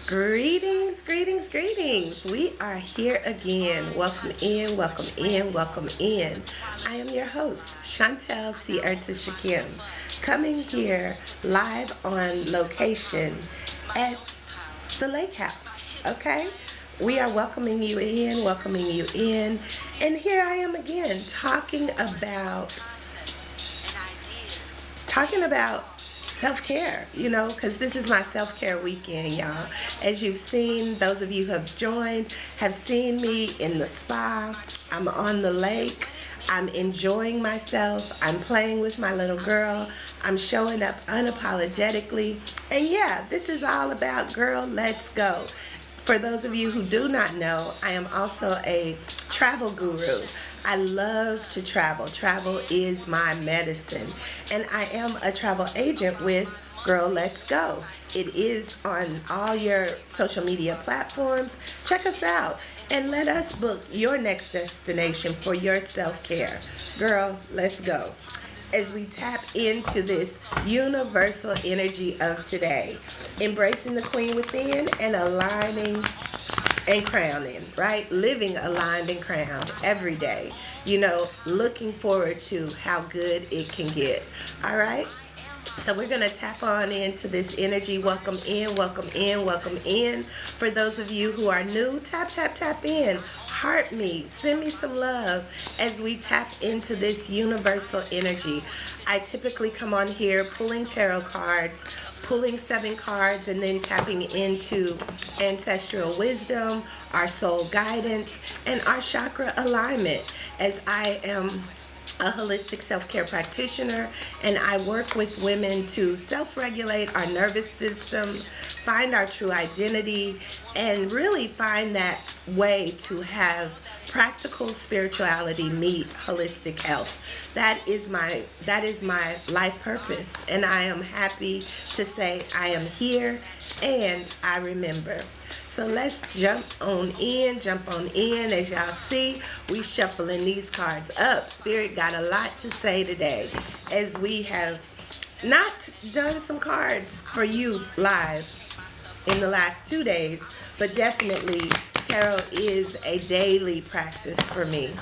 Greetings, greetings, greetings. We are here again. Welcome in, welcome in, welcome in. I am your host, Chantel Cierta Shakim, coming here live on location at the lake house. Okay? We are welcoming you in. And here I am again talking about self-care, because this is my self-care weekend, y'all. As you've seen, those of you who have joined have seen me in the spa. I'm on the lake. I'm enjoying myself. I'm playing with my little girl. I'm showing up unapologetically. And yeah, this is all about girl, let's go. For those of you who do not know, I am also a travel guru. I love to travel. Travel is my medicine. And I am a travel agent with Girl Let's Go. It is on all your social media platforms. Check us out and let us book your next destination for your self-care. Girl, let's go. As we tap into this universal energy of today, embracing the queen within and aligning and crowning, right? Living aligned and crowned every day. Looking forward to how good it can get. All right? So we're going to tap on into this energy. Welcome in, welcome in, welcome in. For those of you who are new, tap, tap, tap in. Heart me, send me some love as we tap into this universal energy. I typically come on here pulling tarot cards, pulling 7 cards, and then tapping into ancestral wisdom, our soul guidance, and our chakra alignment, as I am a holistic self-care practitioner, and I work with women to self-regulate our nervous system, find our true identity, and really find that way to have practical spirituality meet holistic health. That is my life purpose, and I am happy to say I am here and I remember. So let's jump on in. As y'all see, we shuffling these cards up. Spirit got a lot to say today, as we have not done some cards for you live in the last 2 days, but definitely tarot is a daily practice for me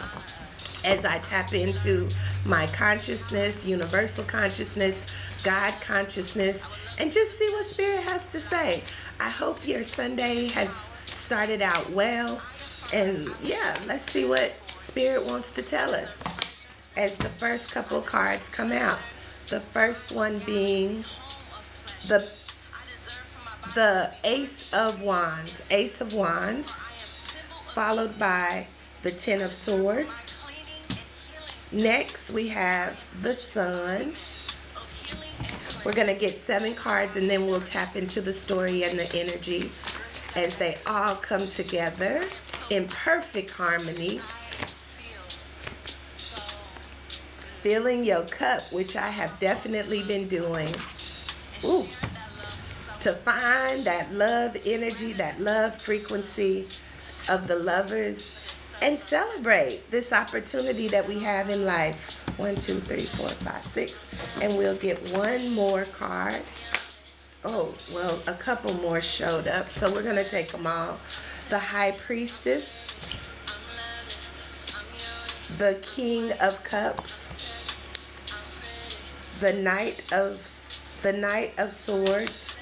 as I tap into my consciousness, universal consciousness, God consciousness, and just see what Spirit has to say. I hope your Sunday has started out well, and yeah, let's see what Spirit wants to tell us as the first couple of cards come out. The first one being the Ace of Wands, followed by the Ten of Swords. Next, we have the Sun. We're going to get 7 cards, and then we'll tap into the story and the energy as they all come together in perfect harmony. Filling your cup, which I have definitely been doing. Ooh. To find that love energy, that love frequency of the lovers, and celebrate this opportunity that we have in life. 1, 2, 3, 4, 5, 6. And we'll get one more card. Oh, well, a couple more showed up, so we're going to take them all. The High Priestess, the King of Cups, the Knight of Swords,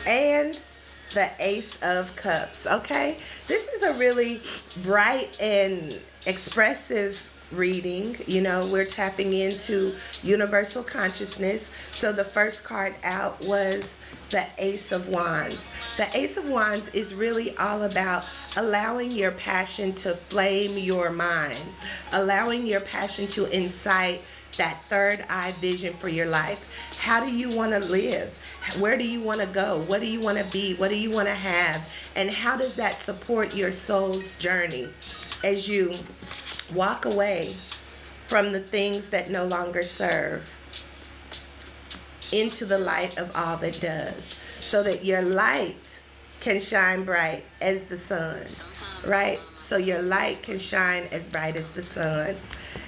and the Ace of Cups. Okay, this is a really bright and expressive reading. We're tapping into universal consciousness. So the first card out was the Ace of Wands. The Ace of Wands is really all about allowing your passion to flame your mind, allowing your passion to incite that third eye vision for your life. How do you want to live? Where do you want to go? What do you want to be? What do you want to have? And how does that support your soul's journey as you walk away from the things that no longer serve into the light of all that does, so that your light can shine bright as the sun, right? So your light can shine as bright as the sun.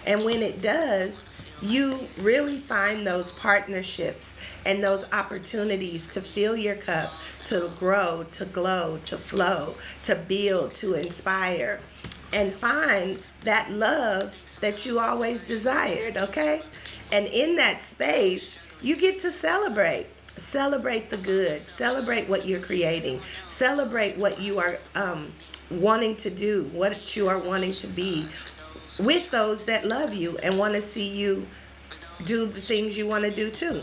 And when it does, you really find those partnerships and those opportunities to fill your cup, to grow, to glow, to flow, to build, to inspire, and find that love that you always desired, okay? And in that space, you get to celebrate. Celebrate the good. Celebrate what you're creating. Celebrate what you are wanting to do, what you are wanting to be with those that love you and want to see you do the things you want to do too.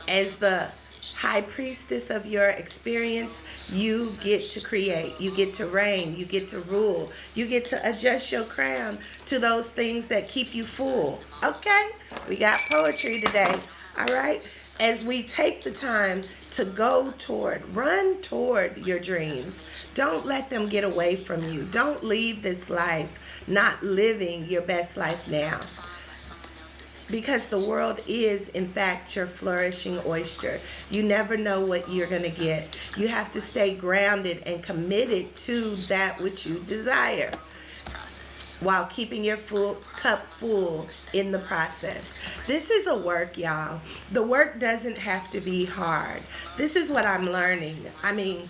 As the high priestess of your experience, you get to create, you get to reign, you get to rule, you get to adjust your crown to those things that keep you full. Okay? We got poetry today. All right? As we take the time to run toward your dreams, don't let them get away from you. Don't leave this life not living your best life now. Because the world is, in fact, your flourishing oyster. You never know what you're going to get. You have to stay grounded and committed to that which you desire, while keeping your cup full in the process. This is a work, y'all. The work doesn't have to be hard. This is what I'm learning. I mean,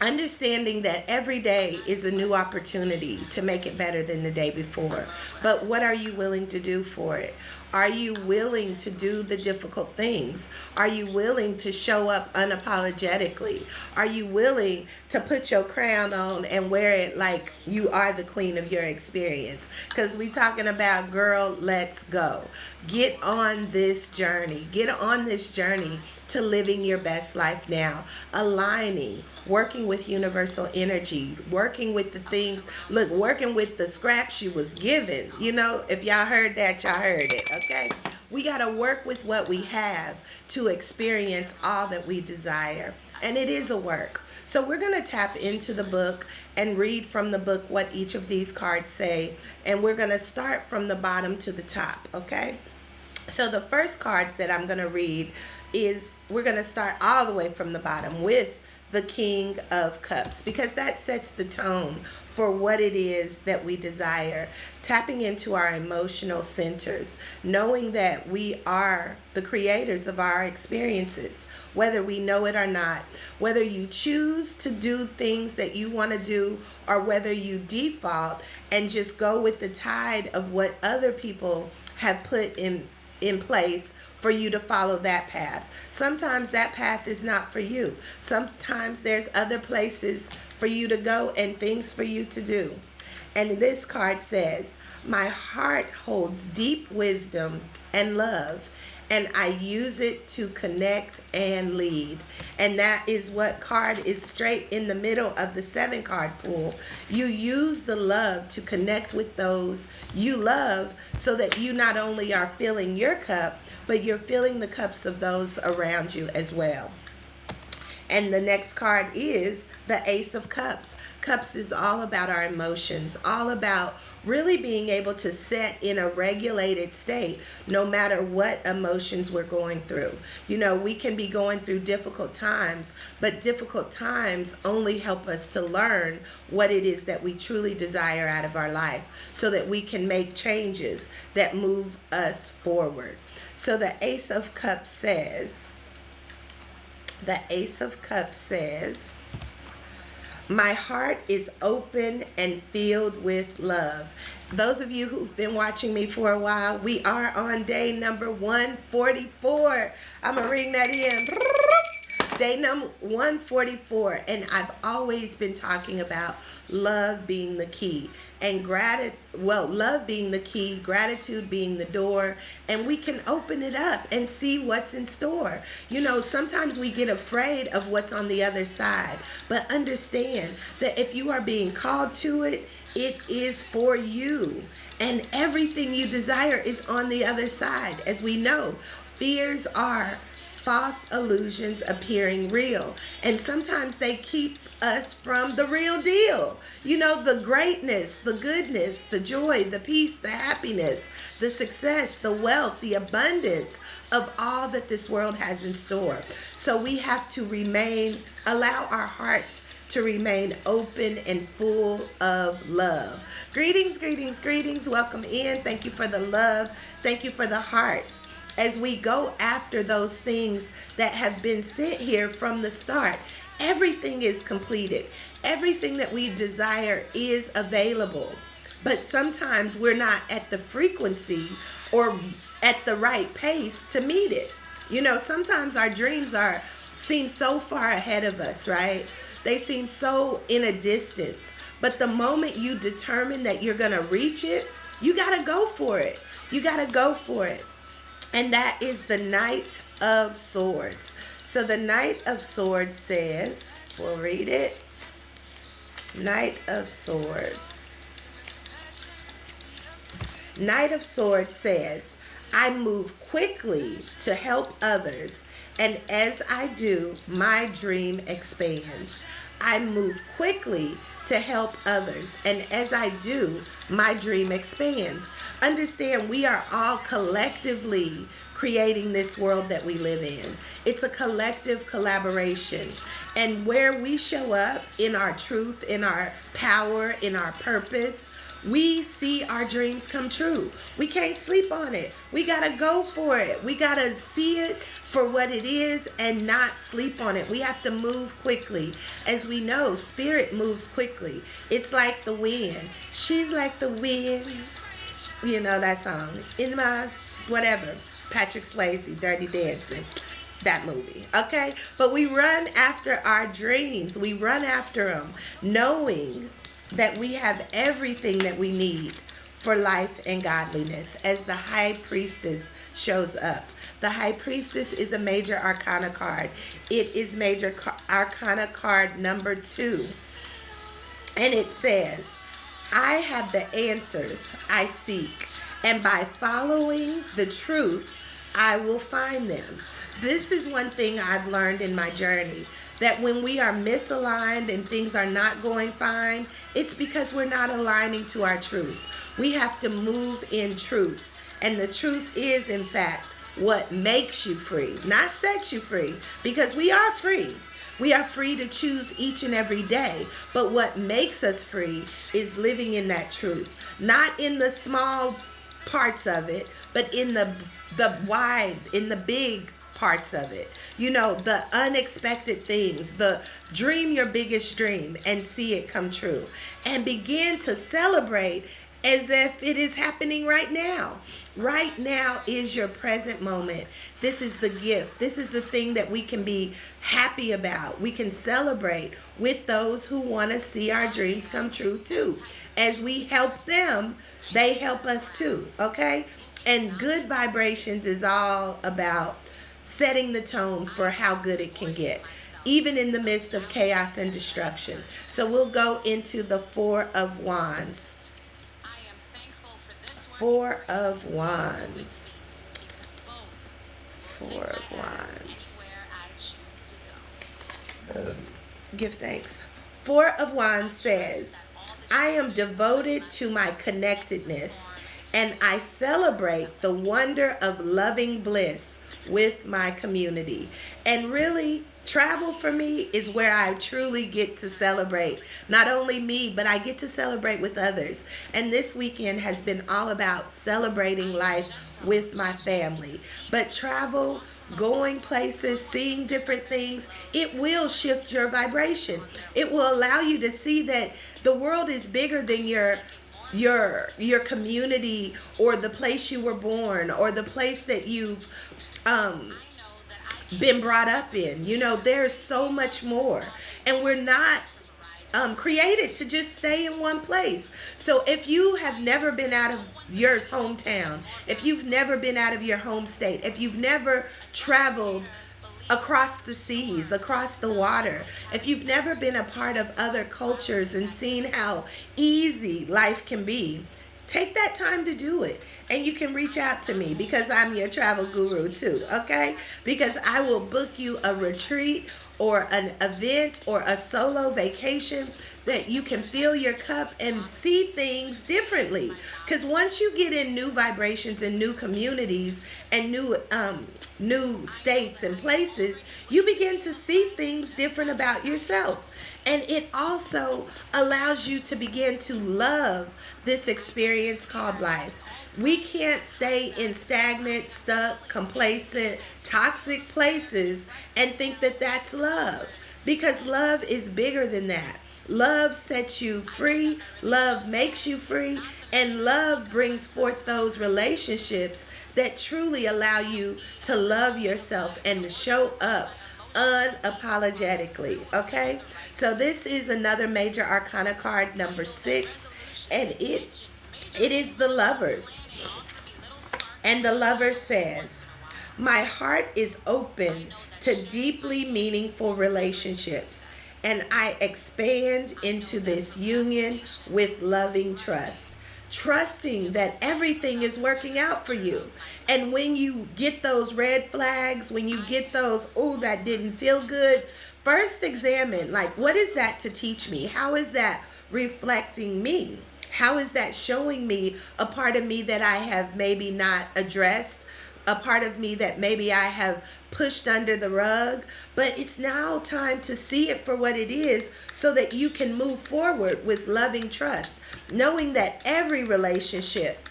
understanding that every day is a new opportunity to make it better than the day before. But what are you willing to do for it? Are you willing to do the difficult things? Are you willing to show up unapologetically? Are you willing to put your crown on and wear it like you are the queen of your experience? Because we talking about, girl, let's go. Get on this journey. Get on this journey to living your best life now. Aligning, working with universal energy, working with the things, look, working with the scraps you was given. You know, if y'all heard that, y'all heard it, okay? We got to work with what we have to experience all that we desire. And it is a work. So we're going to tap into the book and read from the book what each of these cards say. And we're going to start from the bottom to the top, okay? So the first cards that I'm going to read is, we're going to start all the way from the bottom with the King of Cups, because that sets the tone for what it is that we desire. Tapping into our emotional centers, knowing that we are the creators of our experiences, whether we know it or not. Whether you choose to do things that you want to do, or whether you default and just go with the tide of what other people have put in place for you to follow that path. Sometimes that path is not for you. Sometimes there's other places for you to go and things for you to do. And this card says, my heart holds deep wisdom and love, and I use it to connect and lead. And that is what card is straight in the middle of the 7 card pool. You use the love to connect with those you love, so that you not only are filling your cup, but you're filling the cups of those around you as well. And the next card is the Ace of Cups. Cups is all about our emotions, all about really being able to set in a regulated state no matter what emotions we're going through. You know, we can be going through difficult times, but difficult times only help us to learn what it is that we truly desire out of our life, so that we can make changes that move us forward. So the Ace of Cups says, my heart is open and filled with love. Those of you who've been watching me for a while, we are on day number 144. I'm going to ring that in. Day number 144. And I've always been talking about love being the key. And love being the key, gratitude being the door, and we can open it up and see what's in store. You know, sometimes we get afraid of what's on the other side, but understand that if you are being called to it, it is for you. And everything you desire is on the other side. As we know, fears are false illusions appearing real, and sometimes they keep us from the real deal. You know, the greatness, the goodness, the joy, the peace, the happiness, the success, the wealth, the abundance of all that this world has in store. So we have to allow our hearts to remain open and full of love. Greetings, greetings, greetings. Welcome in. Thank you for the love. Thank you for the heart. As we go after those things that have been sent here from the start, everything is completed. Everything that we desire is available. But sometimes we're not at the frequency or at the right pace to meet it. You know, sometimes our dreams seem so far ahead of us, right? They seem so in a distance. But the moment you determine that you're going to reach it, you got to go for it. You got to go for it. And that is the Knight of Swords. So the Knight of Swords says, we'll read it. Knight of Swords. Knight of Swords says, I move quickly to help others, and as I do, my dream expands. I move quickly to help others, and as I do, my dream expands. Understand, we are all collectively creating this world that we live in. It's a collective collaboration. And where we show up in our truth, in our power, in our purpose, we see our dreams come true. We can't sleep on it. We got to go for it. We got to see it for what it is and not sleep on it. We have to move quickly. As we know, spirit moves quickly. It's like the wind. She's like the wind. You know that song. In my whatever. Patrick Swayze, Dirty Dancing. That movie, okay? But we run after our dreams. We run after them, knowing that we have everything that we need for life and godliness as the High Priestess shows up. The High Priestess is a major arcana card. It is major arcana card number 2. And it says, I have the answers I seek, and by following the truth, I will find them. This is one thing I've learned in my journey, that when we are misaligned and things are not going fine, it's because we're not aligning to our truth. We have to move in truth. And the truth is, in fact, what makes you free, not sets you free, because we are free. We are free to choose each and every day. But what makes us free is living in that truth. Not in the small parts of it, but in the wide, in the big parts of it. You know, the unexpected things, the dream your biggest dream and see it come true. And begin to celebrate as if it is happening right now. Right now is your present moment. This is the gift. This is the thing that we can be happy about. We can celebrate with those who want to see our dreams come true too. As we help them, they help us too, okay? And good vibrations is all about setting the tone for how good it can get, even in the midst of chaos and destruction. So we'll go into the Four of Wands. Four of Wands. Four of Wands. Give thanks. Four of Wands says, I am devoted to my connectedness, and I celebrate the wonder of loving bliss with my community. And really, travel for me is where I truly get to celebrate. Not only me, but I get to celebrate with others. And this weekend has been all about celebrating life with my family. But travel, going places, seeing different things, it will shift your vibration. It will allow you to see that the world is bigger than your community or the place you were born or the place that you've been brought up in. You know, there's so much more, and we're not created to just stay in one place. So if you have never been out of your hometown, if you've never been out of your home state, if you've never traveled across the seas, across the water, if you've never been a part of other cultures and seen how easy life can be, take that time to do it. And you can reach out to me because I'm your travel guru too, okay? Because I will book you a retreat or an event or a solo vacation that you can fill your cup and see things differently. Because once you get in new vibrations and new communities and new states and places, you begin to see things different about yourself. And it also allows you to begin to love this experience called life. We can't stay in stagnant, stuck, complacent, toxic places and think that that's love, because love is bigger than that. Love sets you free, love makes you free, and love brings forth those relationships that truly allow you to love yourself and to show up unapologetically. Okay? So this is another major arcana card, number 6, and it is the Lovers. And the Lover says, my heart is open to deeply meaningful relationships, and I expand into this union with loving trust. Trusting that everything is working out for you. And when you get those red flags, when you get those, oh, that didn't feel good, first examine, like, what is that to teach me? How is that reflecting me? How is that showing me a part of me that I have maybe not addressed? A part of me that maybe I have pushed under the rug? But it's now time to see it for what it is so that you can move forward with loving trust, knowing that every relationship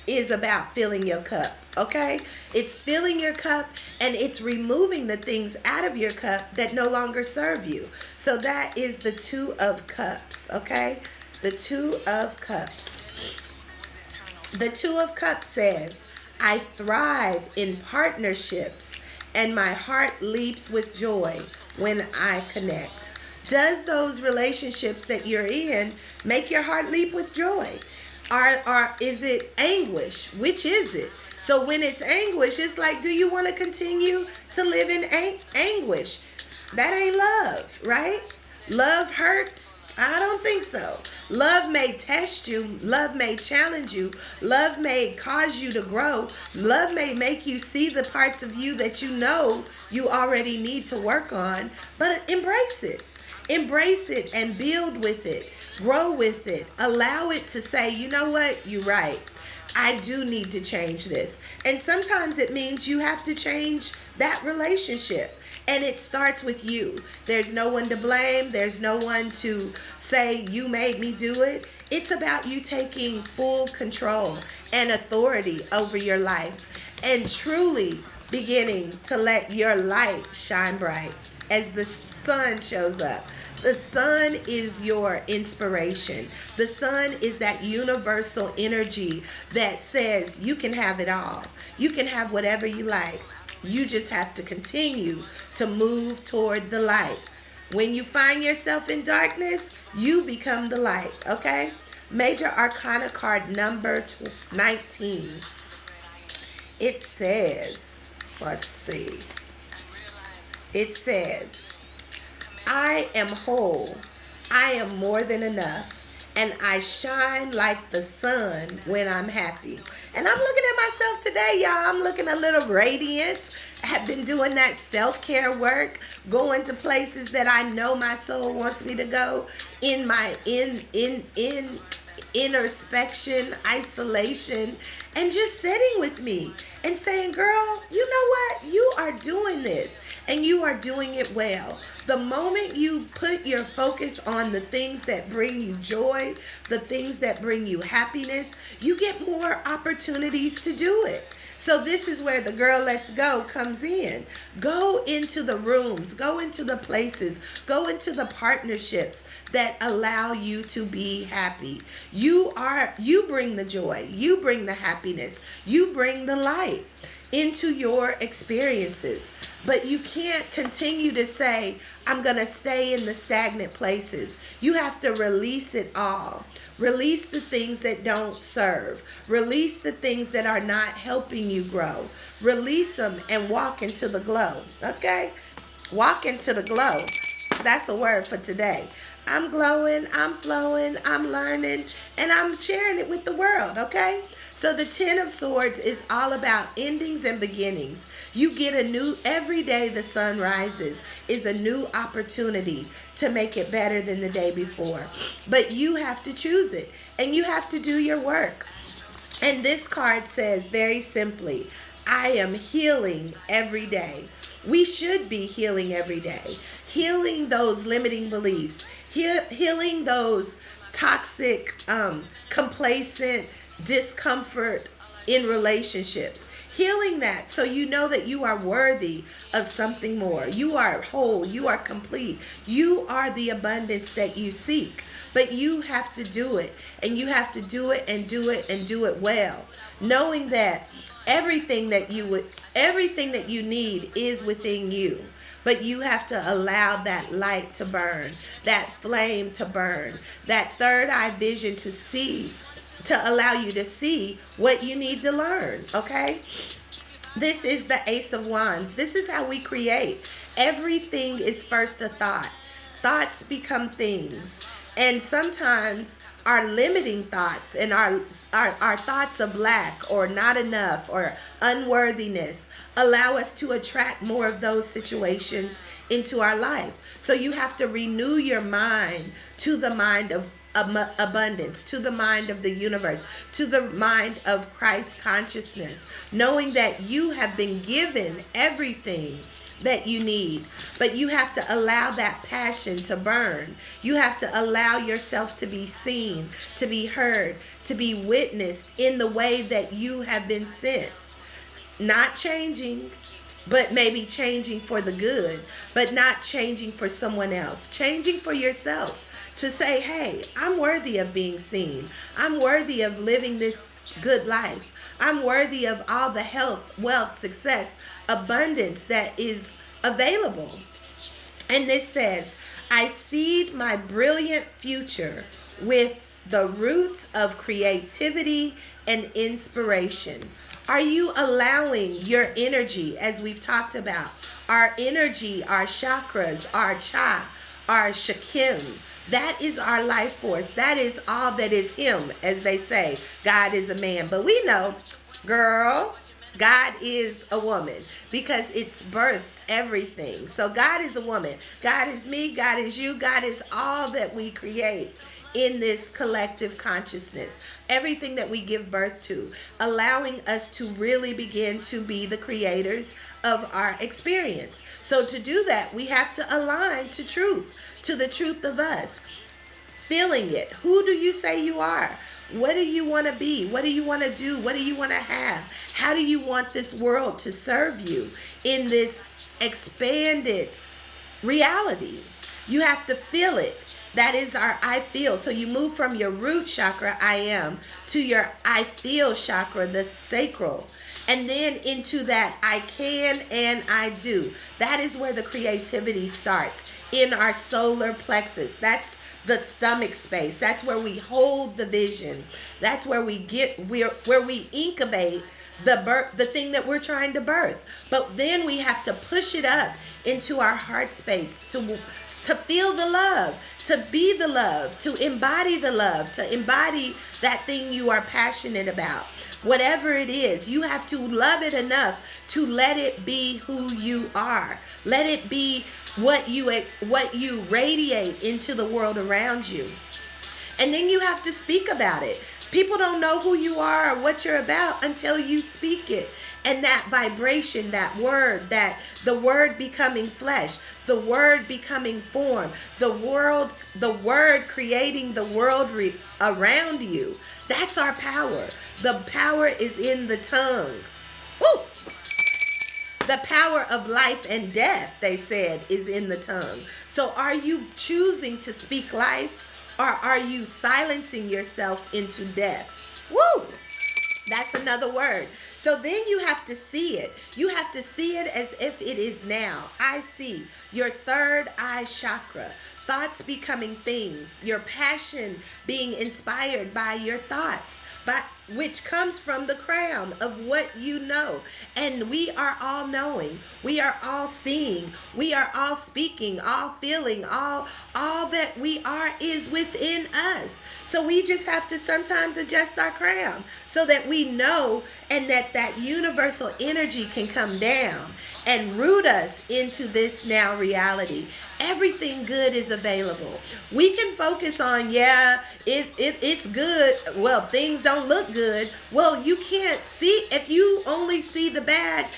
is about filling your cup. Okay? It's filling your cup, and it's removing the things out of your cup that no longer serve you. So that is the Two of Cups. Okay? The Two of Cups. The Two of Cups says, I thrive in partnerships, and my heart leaps with joy when I connect. Does those relationships that you're in make your heart leap with joy? Is it anguish? Which is it? So when it's anguish, it's like, do you want to continue to live in anguish? That ain't love, right? Love hurts. I don't think so. Love may test you. Love may challenge you. Love may cause you to grow. Love may make you see the parts of you that you know you already need to work on. But embrace it. Embrace it and build with it. Grow with it. Allow it to say, you know what? You're right. I do need to change this. And sometimes it means you have to change that relationship. And it starts with you. There's no one to blame. There's no one to say you made me do it. It's about you taking full control and authority over your life and truly beginning to let your light shine bright as the sun shows up. The sun is your inspiration. The sun is that universal energy that says you can have it all. You can have whatever you like. You just have to continue to move toward the light. When you find yourself in darkness, you become the light, okay? Major Arcana card number 19. It says, let's see. It says, I am whole. I am more than enough. And I shine like the sun when I'm happy. And I'm looking at myself today, y'all. I'm looking a little radiant. I have been doing that self-care work, going to places that I know my soul wants me to go, in my introspection, isolation, and just sitting with me and saying, girl, you know what? You are doing this, and you are doing it well. The moment you put your focus on the things that bring you joy, the things that bring you happiness, you get more opportunities to do it. So this is where the Girl Let's Go comes in. Go into the rooms, go into the places, go into the partnerships that allow you to be happy. You bring the joy, you bring the happiness, you bring the light into your experiences. But you can't continue to say, I'm going to stay in the stagnant places. You have to release it all. Release the things that don't serve. Release the things that are not helping you grow. Release them and walk into the glow. Okay? Walk into the glow. That's a word for today. I'm glowing, I'm flowing, I'm learning, and I'm sharing it with the world, okay? So the Ten of Swords is all about endings and beginnings. You get every day the sun rises is a new opportunity to make it better than the day before. But you have to choose it, and you have to do your work. And this card says very simply, I am healing every day. We should be healing every day. healing those limiting beliefs, healing those toxic, complacent discomfort in relationships. Healing that so you know that you are worthy of something more. You are whole. You are complete. You are the abundance that you seek. But you have to do it. And you have to do it and do it and do it well. Knowing that everything that you need is within you. But you have to allow that light to burn, that flame to burn, that third eye vision to see, to allow you to see what you need to learn, okay? This is the Ace of Wands. This is how we create. Everything is first a thought. Thoughts become things. And sometimes our limiting thoughts and our thoughts of lack or not enough or unworthiness allow us to attract more of those situations into our life. So you have to renew your mind to the mind of abundance, to the mind of the universe, to the mind of Christ consciousness, knowing that you have been given everything that you need, but you have to allow that passion to burn. You have to allow yourself to be seen, to be heard, to be witnessed in the way that you have been sent. Not changing, but maybe changing for the good, but not changing for someone else. Changing for yourself to say, hey, I'm worthy of being seen. I'm worthy of living this good life. I'm worthy of all the health, wealth, success, abundance that is available. And this says, I seed my brilliant future with the roots of creativity and inspiration. Are you allowing your energy, as we've talked about, our energy, our chakras, our cha, our shakim, that is our life force. That is all that is him, as they say. God is a man. But we know, girl, God is a woman because it's birthed everything. So God is a woman. God is me. God is you. God is all that we create in this collective consciousness. Everything that we give birth to, allowing us to really begin to be the creators of our experience. So to do that, we have to align to truth, to the truth of us. Feeling it. Who do you say you are? What do you want to be? What do you want to do? What do you want to have? How do you want this world to serve you in this expanded reality? You have to feel it. That is our I feel. So you move from your root chakra, I am, to your I feel chakra, the sacral. And then into that I can and I do. That is where the creativity starts, in our solar plexus. That's the stomach space. That's where we hold the vision. That's where we where we incubate the thing that we're trying to birth. But then we have to push it up into our heart space to feel the love, to be the love, to embody the love, to embody that thing you are passionate about. Whatever it is, you have to love it enough to let it be who you are. Let it be what you radiate into the world around you. And then you have to speak about it. People don't know who you are or what you're about until you speak it. And that vibration, that word, that the word becoming flesh, the word becoming form, the word creating the world around you. That's our power. The power is in the tongue. Woo! The power of life and death, they said, is in the tongue. So are you choosing to speak life, or are you silencing yourself into death? Woo! That's another word. So then you have to see it. You have to see it as if it is now. I see your third eye chakra. Thoughts becoming things. Your passion being inspired by your thoughts, which comes from the crown of what you know. And we are all knowing. We are all seeing. We are all speaking, all feeling, all that we are is within us. So we just have to sometimes adjust our crown so that we know, and that universal energy can come down and root us into this now reality. Everything good is available. We can focus on, it's good. Well, things don't look good. Well, you can't see. If you only see the bad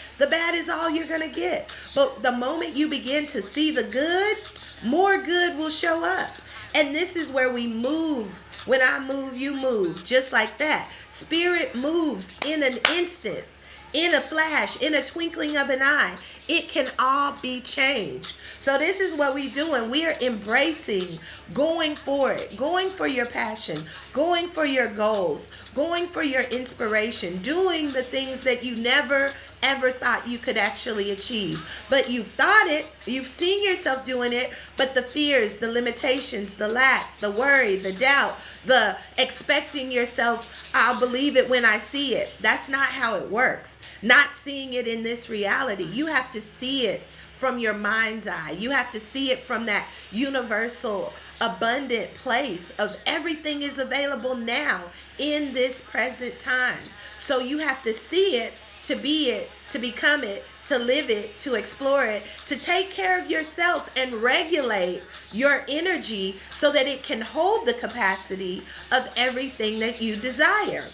is all you're going to get. But the moment you begin to see the good, more good will show up. And this is where we move. When I move, you move. Just like that. Spirit moves in an instant, in a flash, in a twinkling of an eye. It can all be changed. So this is what we're doing. We are embracing going for it, going for your passion, going for your goals, going for your inspiration, doing the things that you never ever thought you could actually achieve. But you thought it, you've seen yourself doing it, but the fears, the limitations, the lack, the worry, the doubt, the expecting yourself, I'll believe it when I see it. That's not how it works. Not seeing it in this reality. You have to see it from your mind's eye. You have to see it from that universal, abundant place of everything is available now in this present time. So you have to see it, to be it, to become it, to live it, to explore it, to take care of yourself and regulate your energy so that it can hold the capacity of everything that you desire.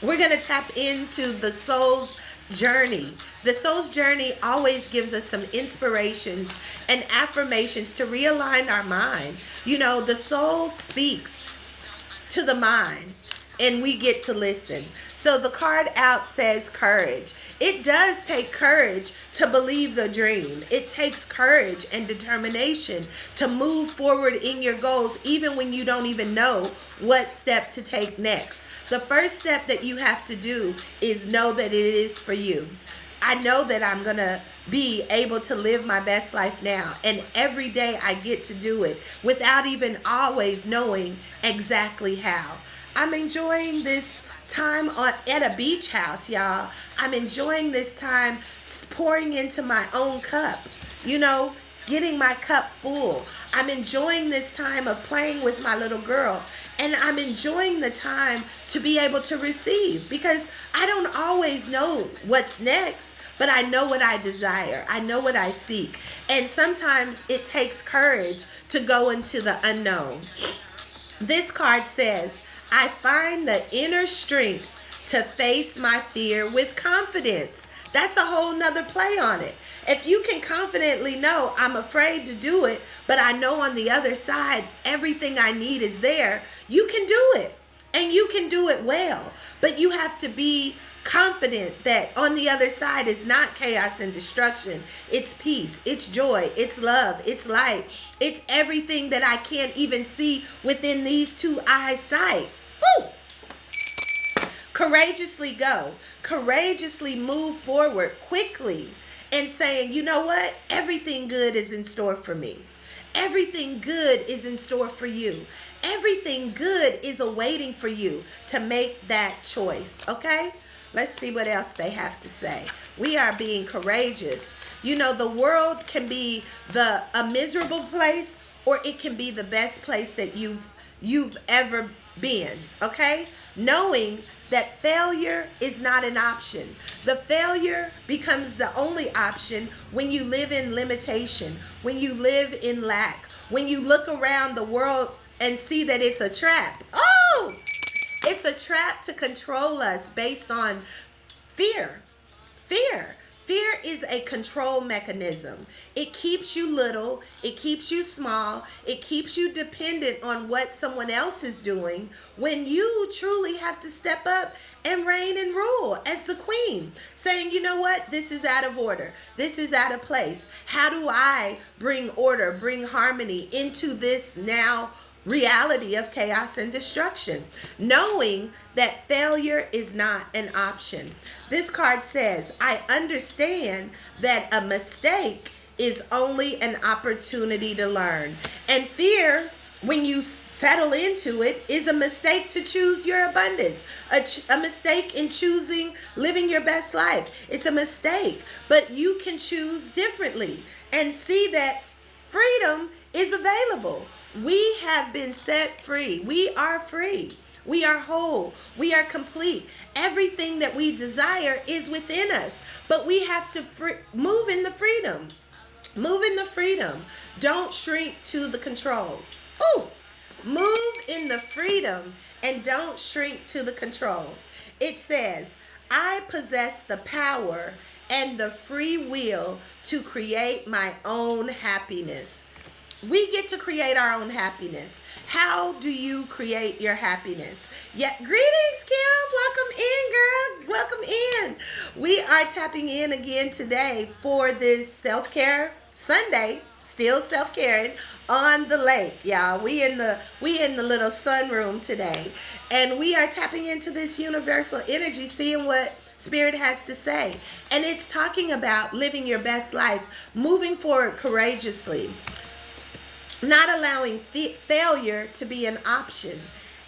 We're going to tap into the soul's journey. The soul's journey always gives us some inspirations and affirmations to realign our mind. You know, the soul speaks to the mind and we get to listen. So the card out says courage. It does take courage to believe the dream. It takes courage and determination to move forward in your goals, even when you don't even know what step to take next. The first step that you have to do is know that it is for you. I know that I'm going to be able to live my best life now. And every day I get to do it without even always knowing exactly how. I'm enjoying this time at a beach house, y'all. I'm enjoying this time pouring into my own cup. You know, getting my cup full. I'm enjoying this time of playing with my little girl. And I'm enjoying the time to be able to receive, because I don't always know what's next, but I know what I desire. I know what I seek. And sometimes it takes courage to go into the unknown. This card says, I find the inner strength to face my fear with confidence. That's a whole nother play on it. If you can confidently know, I'm afraid to do it, but I know on the other side, everything I need is there, you can do it. And you can do it well. But you have to be confident that on the other side is not chaos and destruction. It's peace, it's joy, it's love, it's light. It's everything that I can't even see within these two eyes' sight. Woo! Courageously go. Courageously move forward quickly and saying, you know what? Everything good is in store for me. Everything good is in store for you. Everything good is awaiting for you to make that choice. Okay? Let's see what else they have to say. We are being courageous. You know, the world can be a miserable place, or it can be the best place that you've ever been. Okay? Knowing that failure is not an option. The failure becomes the only option when you live in limitation, when you live in lack, when you look around the world and see that it's a trap. Oh! It's a trap to control us based on fear. Fear. Fear is a control mechanism. It keeps you little. It keeps you small. It keeps you dependent on what someone else is doing, when you truly have to step up and reign and rule as the queen, saying, you know what? This is out of order. This is out of place. How do I bring order, bring harmony into this now reality of chaos and destruction, knowing that failure is not an option? This card says, I understand that a mistake is only an opportunity to learn. And fear, when you settle into it, is a mistake to choose your abundance, a mistake in choosing living your best life. It's a mistake, but you can choose differently and see that freedom is available. We have been set free. We are free. We are whole. We are complete. Everything that we desire is within us. But we have to move in the freedom. Move in the freedom. Don't shrink to the control. Ooh! Move in the freedom and don't shrink to the control. It says, I possess the power and the free will to create my own happiness. We get to create our own happiness. How do you create your happiness? Yeah, greetings, Kim. Welcome in, girl. Welcome in. We are tapping in again today for this self-care Sunday. Still self-caring on the lake, y'all. We in the little sunroom today, and we are tapping into this universal energy, seeing what Spirit has to say. And it's talking about living your best life, moving forward courageously, not allowing failure to be an option,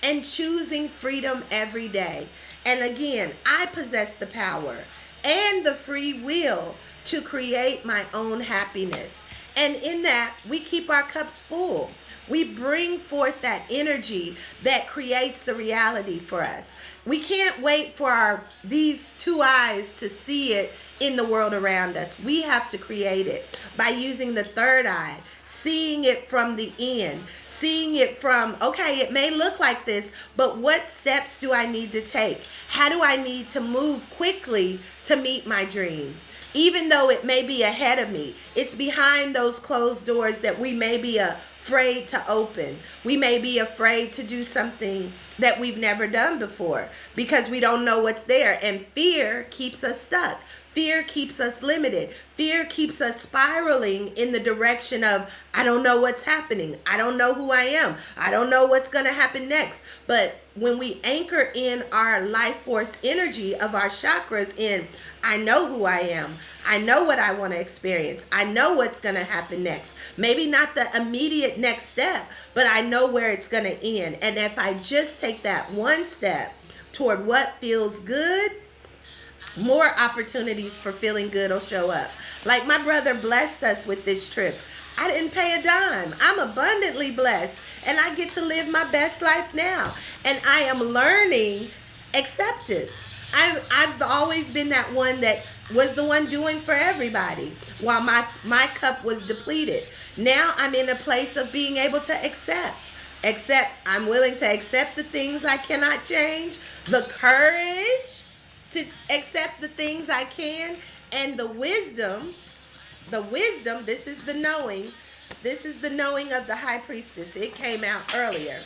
and choosing freedom every day. And again, I possess the power and the free will to create my own happiness. And in that, we keep our cups full. We bring forth that energy that creates the reality for us. We can't wait for these two eyes to see it in the world around us. We have to create it by using the third eye, seeing it from the end, seeing it from, okay, it may look like this, but what steps do I need to take? How do I need to move quickly to meet my dream? Even though it may be ahead of me, it's behind those closed doors that we may be afraid to open. We may be afraid to do something that we've never done before because we don't know what's there. And fear keeps us stuck. Fear keeps us limited. Fear keeps us spiraling in the direction of, I don't know what's happening. I don't know who I am. I don't know what's going to happen next. But when we anchor in our life force energy of our chakras in, I know who I am. I know what I want to experience. I know what's going to happen next. Maybe not the immediate next step, but I know where it's going to end. And if I just take that one step toward what feels good, more opportunities for feeling good will show up. Like my brother blessed us with this trip. I didn't pay a dime. I'm abundantly blessed, and I get to live my best life now. And I am learning acceptance. I've always been that one that was the one doing for everybody while my cup was depleted. Now I'm in a place of being able to accept. I'm willing to accept the things I cannot change, the courage to accept the things I can, and the wisdom, this is the knowing of the high priestess. It came out earlier.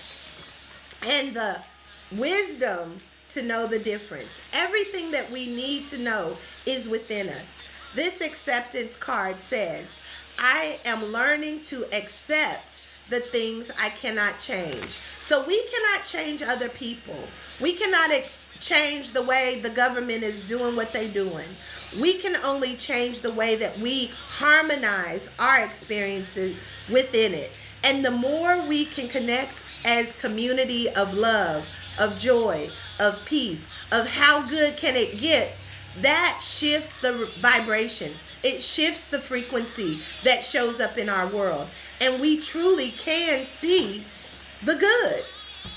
And the wisdom to know the difference. Everything that we need to know is within us. This acceptance card says, I am learning to accept the things I cannot change. So we cannot change other people. We cannot change the way the government is doing what they're doing. We can only change the way that we harmonize our experiences within it. And the more we can connect as community of love, of joy, of peace, of how good can it get, that shifts the vibration. It shifts the frequency that shows up in our world. And we truly can see the good.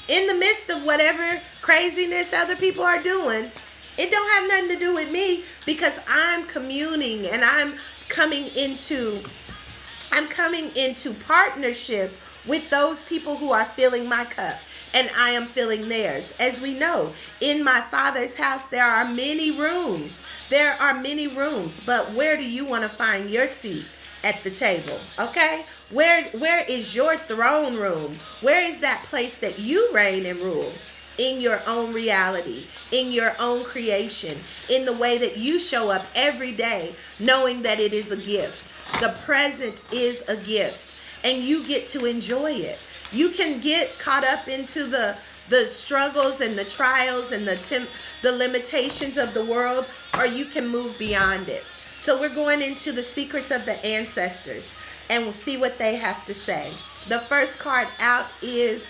In the midst of whatever craziness other people are doing, it don't have nothing to do with me because I'm communing and I'm coming into partnership with those people who are filling my cup, and I am filling theirs. As we know, in my Father's house, there are many rooms. There are many rooms, but where do you want to find your seat at the table? Okay? Where is your throne room? Where is that place that you reign and rule? In your own reality, in your own creation, in the way that you show up every day, knowing that it is a gift. The present is a gift, and you get to enjoy it. You can get caught up into the struggles and the trials and the limitations of the world, or you can move beyond it. So we're going into the secrets of the ancestors, and we'll see what they have to say. The first card out is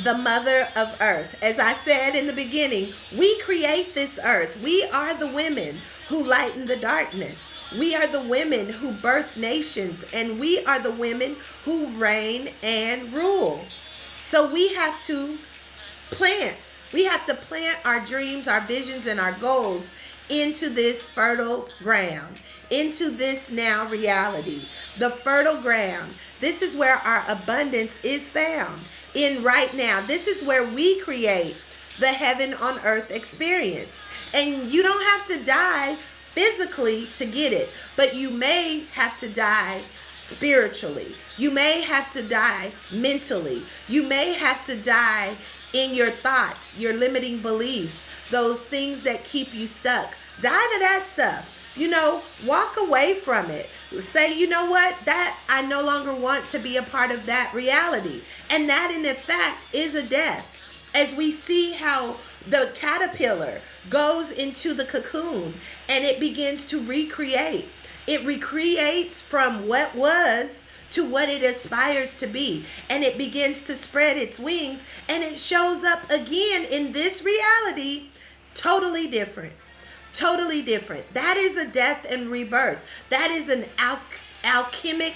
the Mother of Earth. As I said in the beginning, we create this earth. We are the women who lighten the darkness. We are the women who birth nations, and we are the women who reign and rule. So we have to plant. We have to plant our dreams, our visions, and our goals into this fertile ground, into this now reality. The fertile ground. This is where our abundance is found. In right now. This is where we create the heaven on earth experience. And you don't have to die physically to get it, but you may have to die spiritually. You may have to die mentally. You may have to die in your thoughts, your limiting beliefs, those things that keep you stuck. Die to that stuff. You know, walk away from it. Say, you know what, that I no longer want to be a part of that reality. And that in fact is a death. As we see how the caterpillar goes into the cocoon and it begins to recreate. It recreates from what was to what it aspires to be. And it begins to spread its wings and it shows up again in this reality totally different. Totally different. That is a death and rebirth. That is an alchemic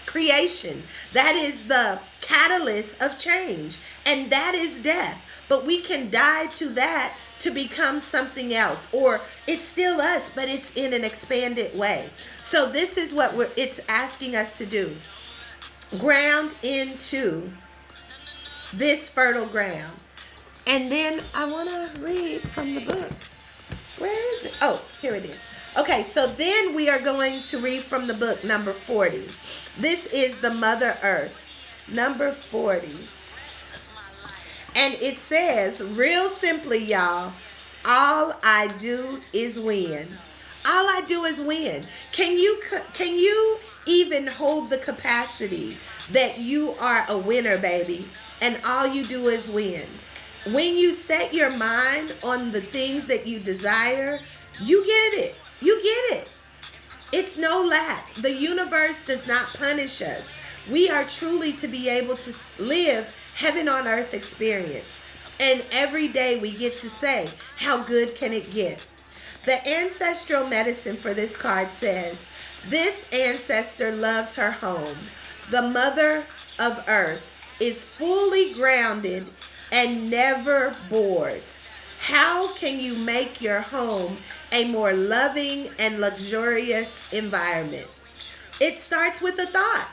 creation. That is the catalyst of change. And that is death. But we can die to that to become something else. Or it's still us, but it's in an expanded way. So this is what it's asking us to do. Ground into this fertile ground. And then I want to read from the book. Where is it? Oh, here it is. Okay, so then we are going to read from the book number 40. This is the Mother Earth, number 40. And it says, real simply, y'all, all I do is win. All I do is win. Can you even hold the capacity that you are a winner, baby, and all you do is win? When you set your mind on the things that you desire, you get it. You get it. It's no lack. The universe does not punish us. We are truly to be able to live heaven on earth experience. And every day we get to say, how good can it get? The ancestral medicine for this card says, this ancestor loves her home. The mother of earth is fully grounded and never bored. How can you make your home a more loving and luxurious environment? It starts with a thought.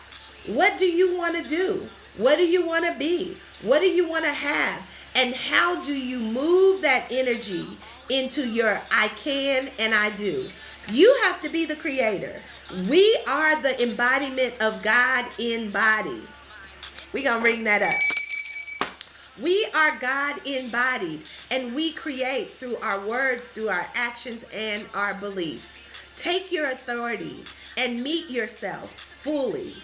What do you want to do? What do you want to be? What do you want to have? And how do you move that energy into your I can and I do? You have to be the creator. We are the embodiment of God in body. We're going to ring that up. We are God embodied, and we create through our words, through our actions, and our beliefs. Take your authority and meet yourself fully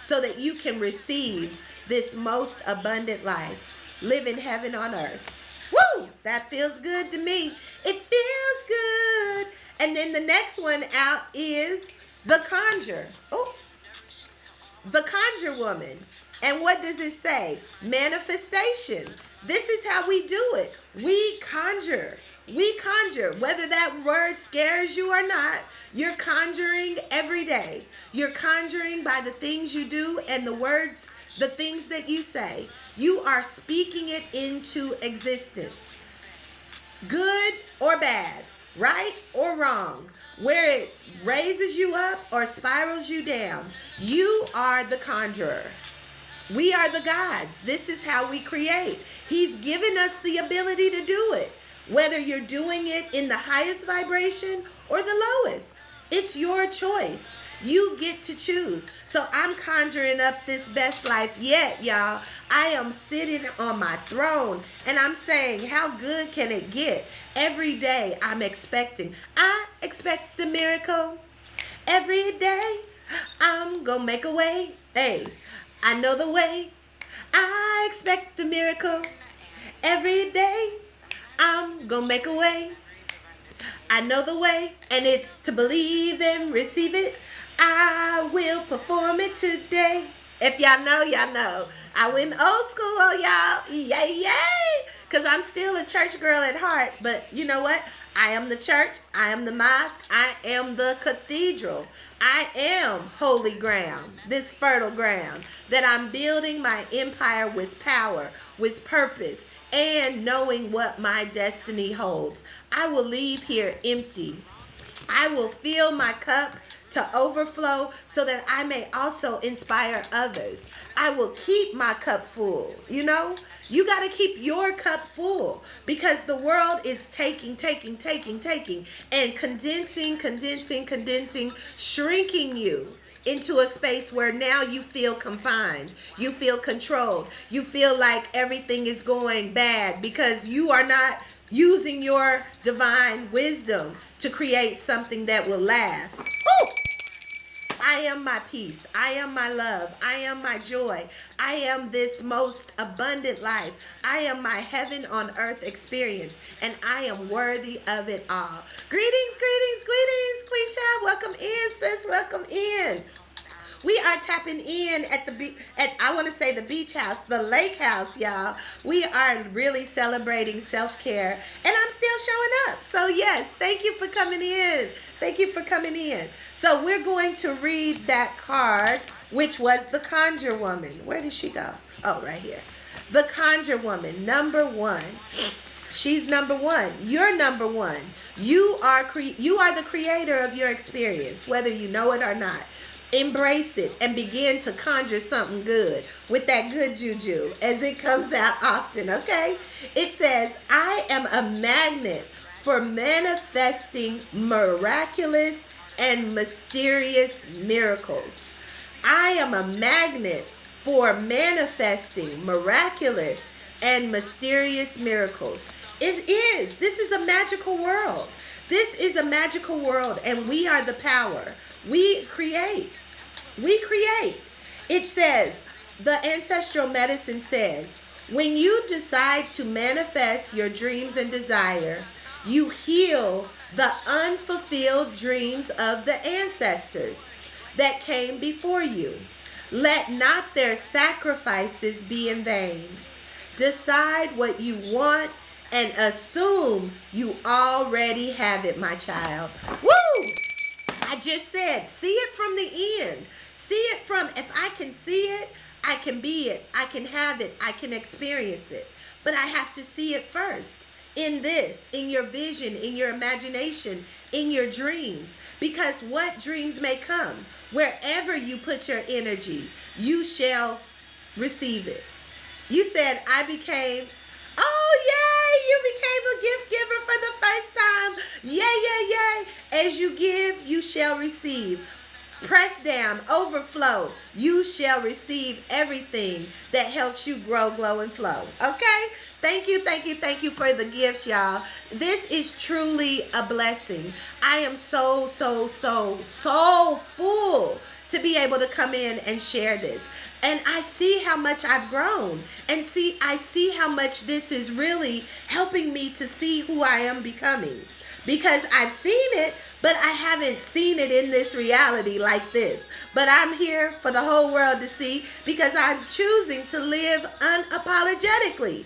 so that you can receive this most abundant life. Live in heaven on earth. Woo! That feels good to me. It feels good. And then the next one out is the conjure. Oh, the conjure woman. And what does it say? Manifestation. This is how we do it. We conjure. We conjure. Whether that word scares you or not, you're conjuring every day. You're conjuring by the things you do and the words, the things that you say. You are speaking it into existence. Good or bad, right or wrong, where it raises you up or spirals you down. You are the conjurer. We are the gods. This is how we create. He's given us the ability to do it. Whether you're doing it in the highest vibration or the lowest. It's your choice. You get to choose. So I'm conjuring up this best life yet, y'all. I am sitting on my throne and I'm saying, how good can it get? Every day I'm expecting. I expect the miracle. Every day I'm gonna make a way. Hey, I know the way. I expect the miracle. Every day I'm gonna make a way. I know the way, and it's to believe and receive it. I will perform it today. If y'all know, y'all know. I went old school, y'all. Yay, yay. Because I'm still a church girl at heart. But you know what? I am the church. I am the mosque. I am the cathedral. I am holy ground, this fertile ground, that I'm building my empire with power, with purpose, and knowing what my destiny holds. I will leave here empty. I will fill my cup to overflow so that I may also inspire others. I will keep my cup full. You know, you got to keep your cup full because the world is taking, and condensing, shrinking you into a space where now you feel confined, you feel controlled, you feel like everything is going bad because you are not using your divine wisdom to create something that will last. Ooh! I am my peace. I am my love. I am my joy. I am this most abundant life. I am my heaven on earth experience, and I am worthy of it all. Greetings, Quisha. Welcome in, sis. Welcome in. We are tapping in at I want to say the beach house, the lake house, y'all. We are really celebrating self-care, and I'm still showing up. So yes, thank you for coming in. Thank you for coming in. So we're going to read that card, which was the Conjure Woman. Where did she go? Oh, right here. The Conjure Woman, number 1. She's number 1. You're number 1. You are the creator of your experience, whether you know it or not. Embrace it and begin to conjure something good with that good juju as it comes out often, okay? It says, I am a magnet for manifesting miraculous and mysterious miracles. I am a magnet for manifesting miraculous and mysterious miracles. It is. This is a magical world. This is a magical world, and we are the power. We create. We create. It says, the ancestral medicine says, when you decide to manifest your dreams and desire, you heal the unfulfilled dreams of the ancestors that came before you. Let not their sacrifices be in vain. Decide what you want and assume you already have it, my child. Woo! I just said, see it from the end. See it from, if I can see it, I can be it, I can have it, I can experience it. But I have to see it first. In this, in your vision, in your imagination, in your dreams. Because what dreams may come, wherever you put your energy, you shall receive it. You said, I became, oh yay, you became a gift giver for the first time. Yay. As you give, you shall receive. Press down, overflow. You shall receive everything that helps you grow, glow, and flow. Okay? Thank you for the gifts, y'all. This is truly a blessing. I am so full to be able to come in and share this. And I see how much I've grown. And I see how much this is really helping me to see who I am becoming. Because I've seen it, but I haven't seen it in this reality like this. But I'm here for the whole world to see because I'm choosing to live unapologetically.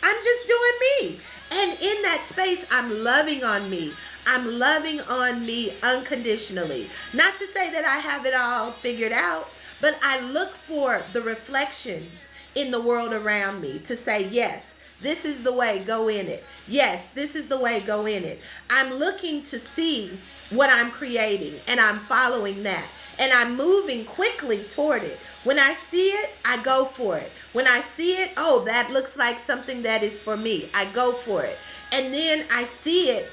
I'm just doing me. And in that space, I'm loving on me. I'm loving on me unconditionally. Not to say that I have it all figured out, but I look for the reflections in the world around me to say, yes, this is the way, go in it. Yes, this is the way, go in it. I'm looking to see what I'm creating, and I'm following that. And I'm moving quickly toward it. When I see it, I go for it. When I see it, oh, that looks like something that is for me. I go for it. And then I see it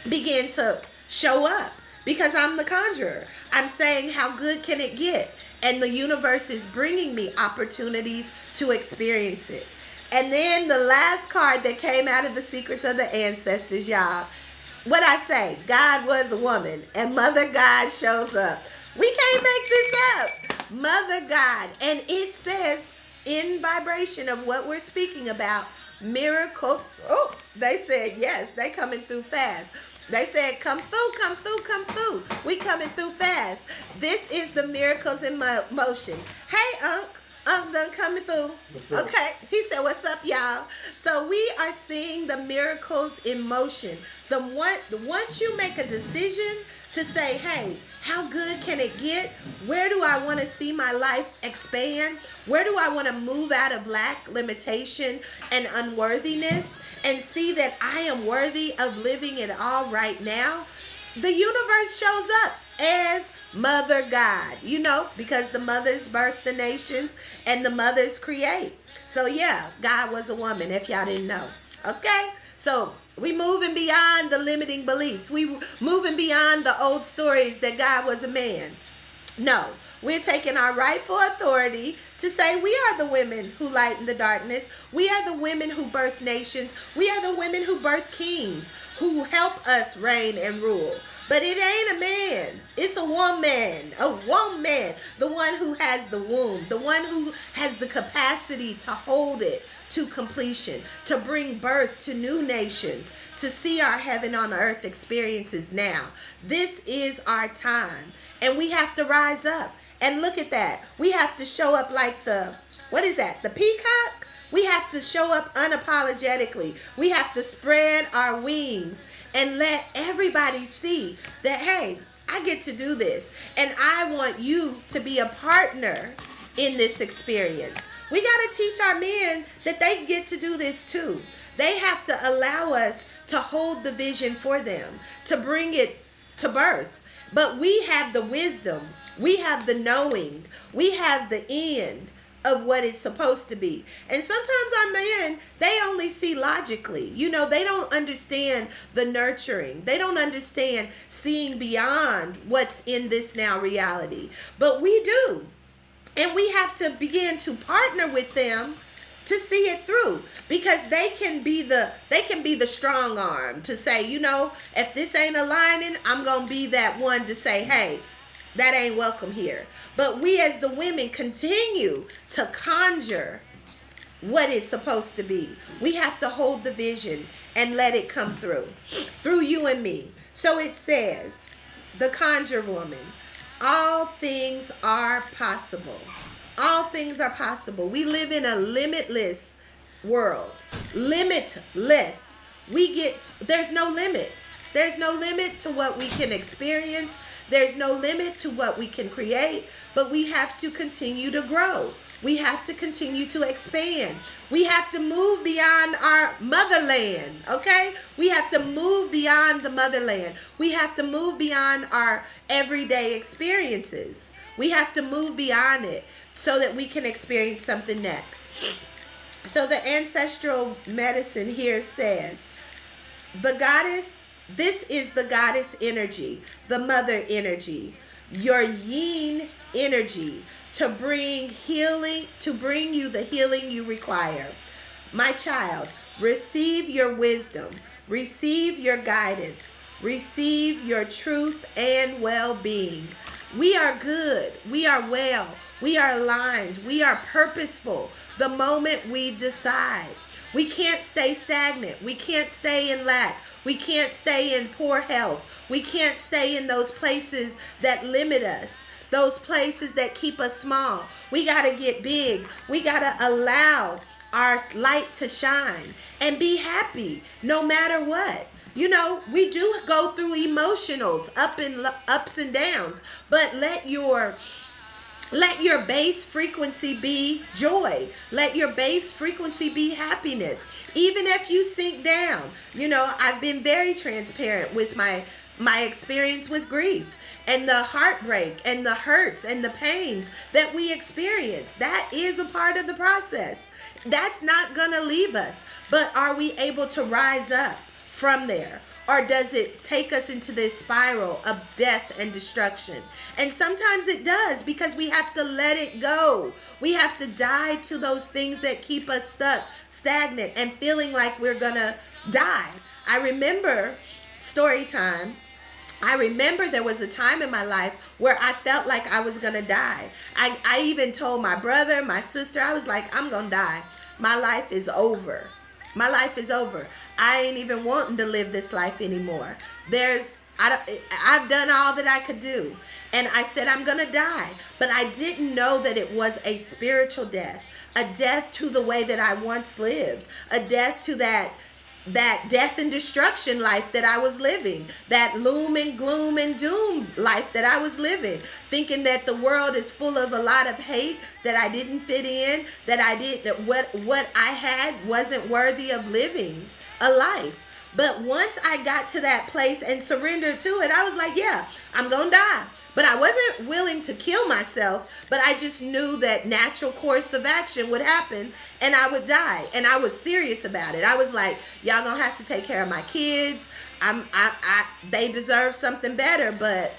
begin to show up because I'm the conjurer. I'm saying, how good can it get? And the universe is bringing me opportunities to experience it. And then the last card that came out of the Secrets of the Ancestors, y'all. What I say, God was a woman and Mother God shows up. We can't make this up. Mother God. And it says in vibration of what we're speaking about, miracles. Oh, they said yes, they coming through fast. They said, come through. We coming through fast. This is the miracles in motion. Hey, Unc done coming through. Okay, he said, what's up, y'all? So we are seeing the miracles in motion. Once you make a decision to say, hey, how good can it get? Where do I want to see my life expand? Where do I want to move out of lack, limitation, and unworthiness? And see that I am worthy of living it all right now? the universe shows up as Mother God, you know, because the mothers birth the nations and the mothers create. So yeah, God was a woman, if y'all didn't know. Okay? So we moving beyond the limiting beliefs. We moving beyond the old stories that God was a man. No, we're taking our rightful authority to say we are the women who lighten the darkness. We are the women who birth nations. We are the women who birth kings, who help us reign and rule. But it ain't a man. It's a woman. A woman. The one who has the womb. The one who has the capacity to hold it to completion. To bring birth to new nations. To see our heaven on earth experiences now. This is our time. And we have to rise up. And look at that. We have to show up like the, what is that? The peacock? We have to show up unapologetically. We have to spread our wings and let everybody see that, hey, I get to do this. And I want you to be a partner in this experience. We got to teach our men that they get to do this too. They have to allow us to hold the vision for them, to bring it to birth. But we have the wisdom. We have the knowing. We have the end of what it's supposed to be. And sometimes our men, they only see logically. You know, they don't understand the nurturing. They don't understand seeing beyond what's in this now reality. But we do. And we have to begin to partner with them to see it through, because they can be the strong arm to say, you know, if this ain't aligning, I'm going to be that one to say, hey, that ain't welcome here. But we as the women continue to conjure what it's supposed to be. We have to hold the vision and let it come through you and me. So it says, the conjure woman, all things are possible. All things are possible. We live in a limitless world. Limitless. There's no limit. There's no limit to what we can experience. There's no limit to what we can create, but we have to continue to grow. We have to continue to expand. We have to move beyond our motherland, okay? We have to move beyond the motherland. We have to move beyond our everyday experiences. We have to move beyond it so that we can experience something next. So the ancestral medicine here says, this is the goddess energy, the mother energy, your yin energy, to bring you the healing you require. My child, receive your wisdom, receive your guidance, receive your truth and well-being. We are good, we are well, we are aligned, we are purposeful the moment we decide. We can't stay stagnant, we can't stay in lack, we can't stay in poor health, we can't stay in those places that limit us, those places that keep us small. We got to get big. We got to allow our light to shine and be happy no matter what. You know, we do go through emotionals, ups and downs, but let your base frequency be joy. Let your base frequency be happiness. Even if you sink down. You know, I've been very transparent with my experience with grief and the heartbreak and the hurts and the pains that we experience. That is a part of the process. That's not gonna leave us. But are we able to rise up from there? Or does it take us into this spiral of death and destruction? And sometimes it does, because we have to let it go. We have to die to those things that keep us stuck, stagnant, and feeling like we're gonna die. I remember story time. I remember there was a time in my life where I felt like I was gonna die. I even told my brother, my sister, I was like, I'm gonna die. My life is over. My life is over. I ain't even wanting to live this life anymore. I've done all that I could do. And I said, I'm going to die. But I didn't know that it was a spiritual death. A death to the way that I once lived. A death to that death and destruction life that I was living. That loom and gloom and doom life that I was living. Thinking that the world is full of a lot of hate, that I didn't fit in, that what I had wasn't worthy of living a life. But once I got to that place and surrendered to it, I was like, yeah, I'm going to die. But I wasn't willing to kill myself, but I just knew that natural course of action would happen and I would die. And I was serious about it. I was like, y'all gonna have to take care of my kids. They deserve something better, but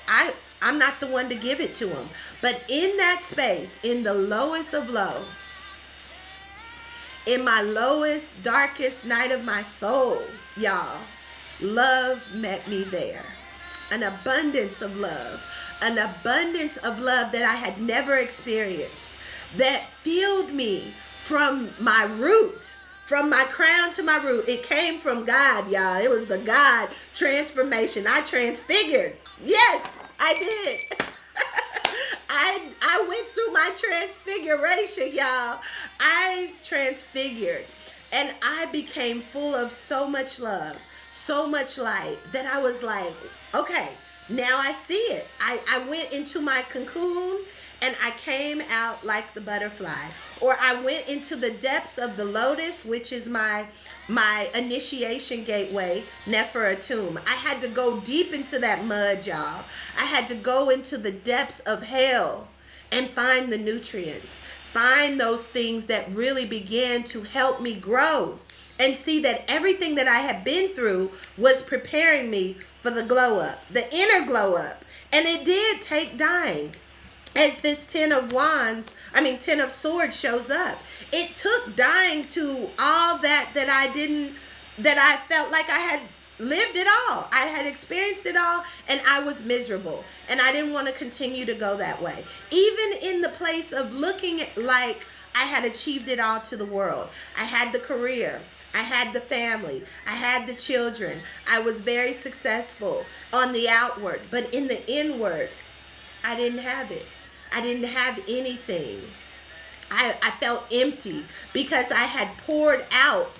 I'm not the one to give it to them. But in that space, in the lowest of low, in my lowest, darkest night of my soul, y'all, love met me there. An abundance of love. An abundance of love that I had never experienced, that filled me from my root, from my crown to my root. It came from God, y'all. It was the God transformation. I transfigured. Yes, I did. I went through my transfiguration, y'all. I transfigured, and I became full of so much love, so much light, that I was like, okay, now I see it. I went into my cocoon and I came out like the butterfly. Or I went into the depths of the lotus, which is my initiation gateway, Neferatum. I had to go deep into that mud, y'all. I had to go into the depths of hell and find the nutrients. Find those things that really began to help me grow. And see that everything that I had been through was preparing me for the glow up, the inner glow up. And it did take dying. As this 10 of swords shows up. It took dying to all that I felt like I had lived it all. I had experienced it all, and I was miserable. And I didn't want to continue to go that way. Even in the place of looking like I had achieved it all to the world. I had the career. I had the family. I had the children. I was very successful on the outward, but in the inward, I didn't have it. I didn't have anything. I felt empty because I had poured out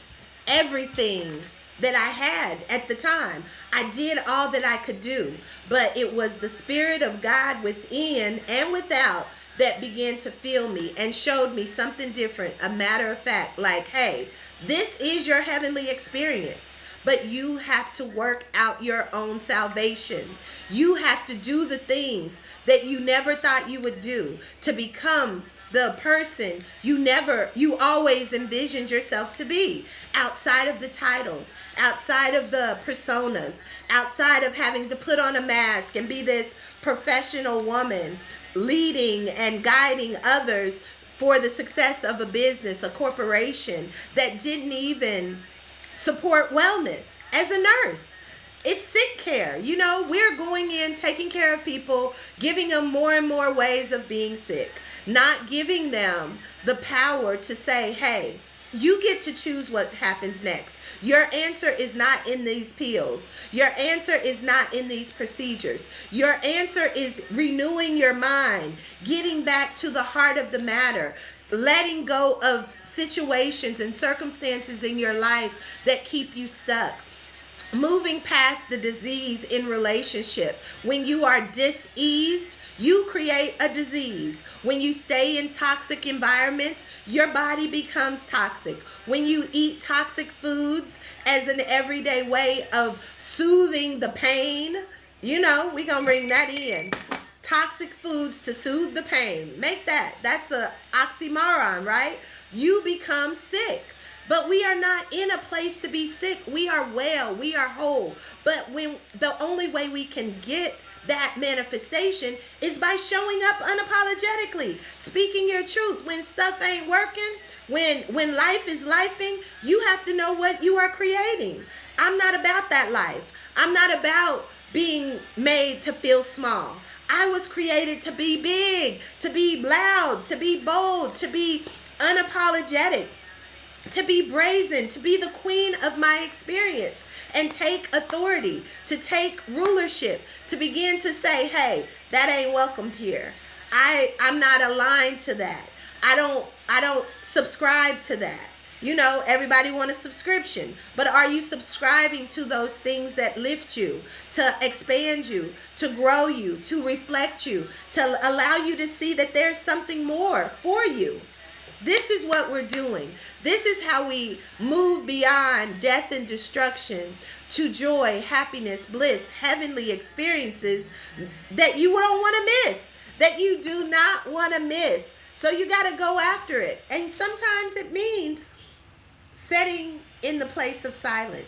everything that I had at the time. I did all that I could do, but it was the Spirit of God within and without that began to fill me and showed me something different. A matter of fact, like, hey, this is your heavenly experience, but you have to work out your own salvation. You have to do the things that you never thought you would do to become the person you always envisioned yourself to be, outside of the titles, outside of the personas, outside of having to put on a mask and be this professional woman leading and guiding others for the success of a business, a corporation that didn't even support wellness. As a nurse, it's sick care. We're going in, taking care of people, giving them more and more ways of being sick, not giving them the power to say, hey, you get to choose what happens next. Your answer is not in these pills. Your answer is not in these procedures. Your answer is renewing your mind, getting back to the heart of the matter, letting go of situations and circumstances in your life that keep you stuck. Moving past the disease in relationship. When you are diseased, you create a disease. When you stay in toxic environments, your body becomes toxic. When you eat toxic foods as an everyday way of soothing the pain, we're going to bring that in. Toxic foods to soothe the pain. That's an oxymoron, right? You become sick. But we are not in a place to be sick. We are well. We are whole. But when the only way we can get that manifestation is by showing up unapologetically, speaking your truth. When stuff ain't working, when life is lifing, you have to know what you are creating. I'm not about that life. I'm not about being made to feel small. I was created to be big, to be loud, to be bold, to be unapologetic, to be brazen, to be the queen of my experience and take authority, to take rulership, to begin to say, hey, that ain't welcomed here. I'm not aligned to that. I don't subscribe to that. Everybody wants a subscription, but are you subscribing to those things that lift you, to expand you, to grow you, to reflect you, to allow you to see that there's something more for you? This is what we're doing. This is how we move beyond death and destruction to joy, happiness, bliss, heavenly experiences that you don't want to miss, that you do not want to miss. So you got to go after it. And sometimes it means setting in the place of silence.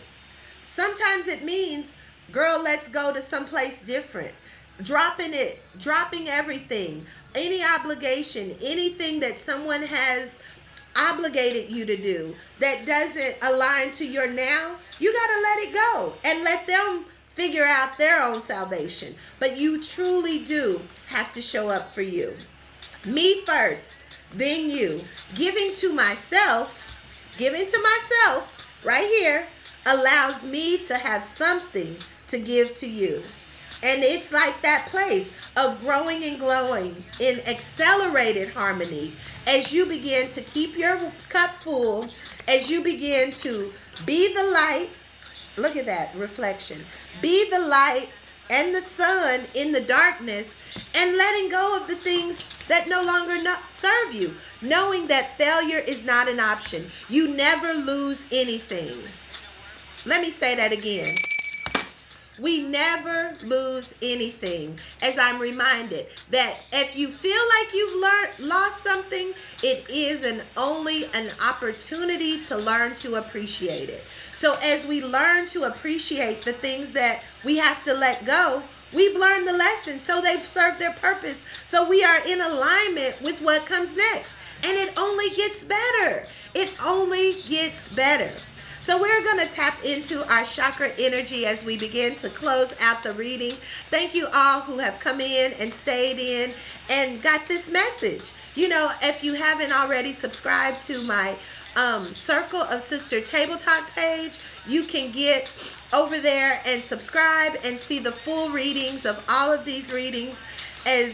Sometimes it means, girl, let's go to someplace different. Dropping it, dropping everything, any obligation, anything that someone has obligated you to do that doesn't align to your now, you got to let it go and let them figure out their own salvation. But you truly do have to show up for you. Me first, then you. Giving to myself right here allows me to have something to give to you. And it's like that place of growing and glowing in accelerated harmony as you begin to keep your cup full, as you begin to be the light. Look at that reflection. Be the light and the sun in the darkness, and letting go of the things that no longer serve you. Knowing that failure is not an option. You never lose anything. Let me say that again. We never lose anything. As I'm reminded that if you feel like you've lost something, it is only an opportunity to learn to appreciate it. So as we learn to appreciate the things that we have to let go, we've learned the lesson, so they've served their purpose. So we are in alignment with what comes next. And it only gets better. It only gets better. So we're going to tap into our chakra energy as we begin to close out the reading. Thank you all who have come in and stayed in and got this message. You know, if you haven't already subscribed to my Circle of Sister Table Talk page, you can get over there and subscribe and see the full readings of all of these readings. As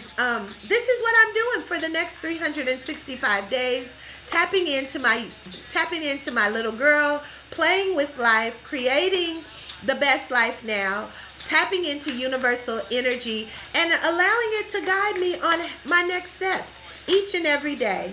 this is what I'm doing for the next 365 days. Tapping into my little girl, playing with life, creating the best life now, tapping into universal energy, and allowing it to guide me on my next steps each and every day.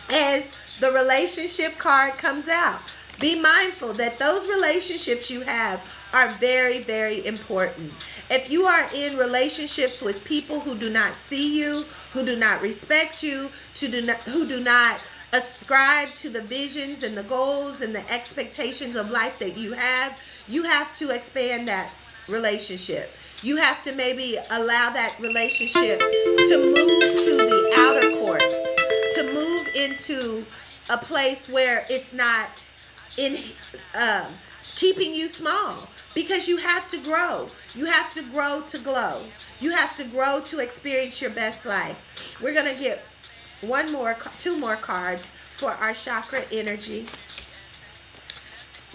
As the relationship card comes out, be mindful that those relationships you have are very, very important. If you are in relationships with people who do not see you, who do not respect you, who do not ascribe to the visions and the goals and the expectations of life that you have to expand that relationship. You have to maybe allow that relationship to move to the outer courts, to move into a place where it's not in keeping you small, because you have to grow. You have to grow to glow. You have to grow to experience your best life. We're going to get two more cards for our chakra energy.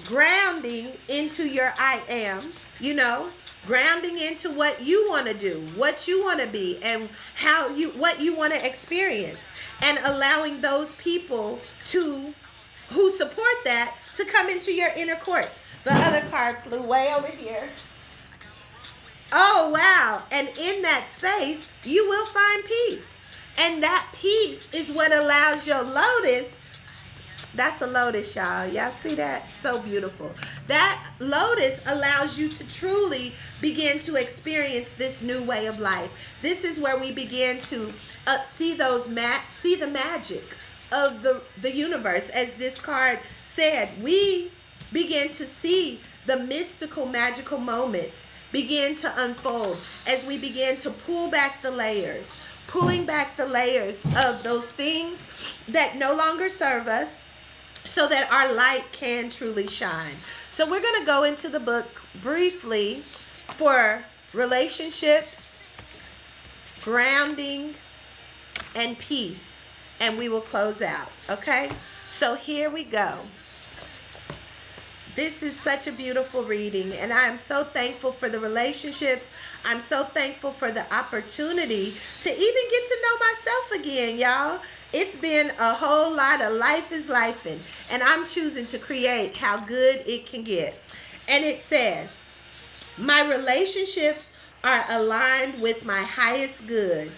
Grounding into your I am, grounding into what you want to do, what you want to be, and what you want to experience, and allowing those people who support that to come into your inner courts. The other card flew way over here. Oh, wow. And in that space, you will find peace. And that peace is what allows your lotus. That's a lotus, y'all. Y'all see that? So beautiful. That lotus allows you to truly begin to experience this new way of life. This is where we begin to see the magic of the universe. As this card said, we begin to see the mystical, magical moments begin to unfold as we begin to pull back the layers. Pulling back the layers of those things that no longer serve us, so that our light can truly shine. So we're going to go into the book briefly for relationships, grounding, and peace, and we will close out. Okay? So here we go. This is such a beautiful reading, and I am so thankful for the relationships. I'm so thankful for the opportunity to even get to know myself again, y'all. It's been a whole lot of life is lifing, and I'm choosing to create how good it can get. And it says, my relationships are aligned with my highest good